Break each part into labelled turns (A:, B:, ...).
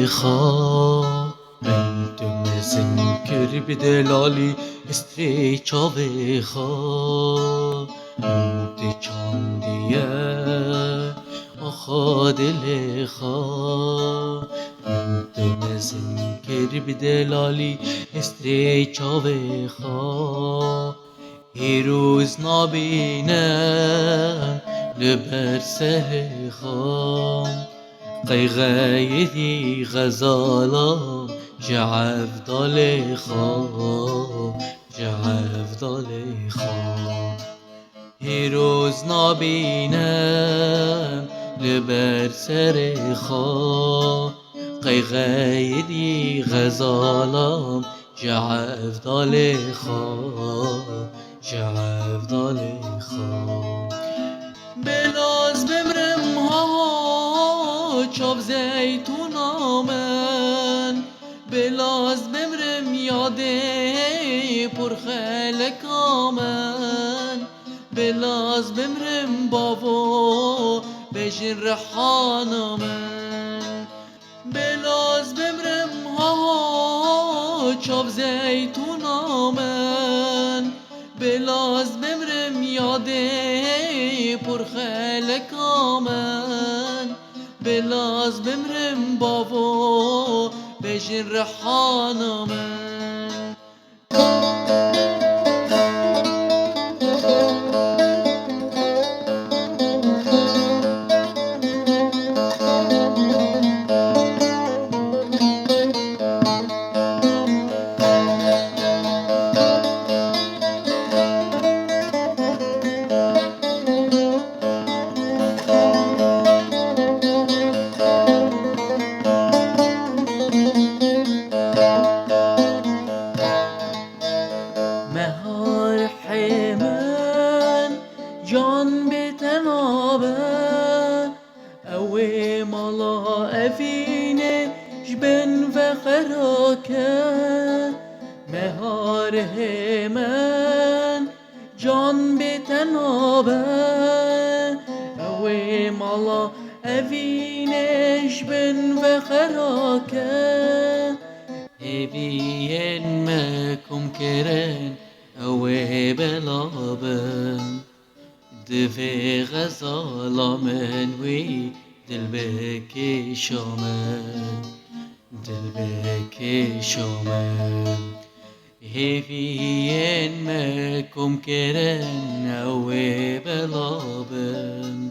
A: خا انت مزنكر بدلالي استريچا خا انت چاندیه آخا دل خا انت مزنكر بدلالي استريچا خا هیروز نابینم لبر سر خام قیغیدی غزالا جعف دال خواه جعف دال خواه هیروز نابینم لبر سر خواه قیغیدی غزالا جعف دال خواه جعف دال خواه بلاز بمرم ها چاو زیتون آمن بلاز بمرم یاده پر خلک آمن بلاز بمرم باو بجن رحان آمن بلاز بمرم ها چاو زیتون آمن بلاز بمرم یاده پر خلک آمن بلاز بمرم باو بجن رحان آمن مهار حیمن جان بتنابه اوی مالا افینه جبن و خراکه مهار حیمن جان بتنابه اوی مالا افینه جبن و خراکه هبين ماكم كران اوه بلابن دفي غزالة من وي دلبكي شومن دلبكي شومن هبين ماكم كران اوه بلابن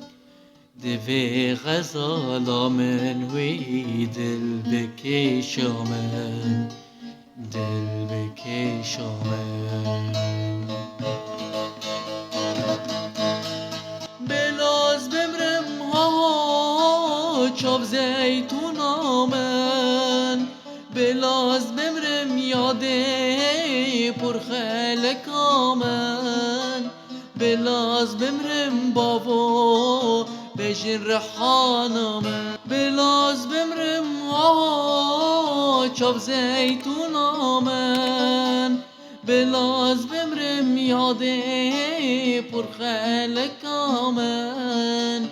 A: دفي غزالة من وي دلبكي شومن دلبكي شومن بلاز بمرم ها چاو زیتون آمن بلاز بمرم یاده پر خلک آمن بلاز بمرم باو بجن رحان آمن بلاز بمرم ها چاو زیتون آمن بلاز بمرم یاده پر خلک آمن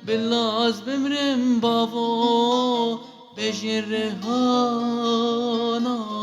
A: بلاز بمرم باو بجن رحان آمن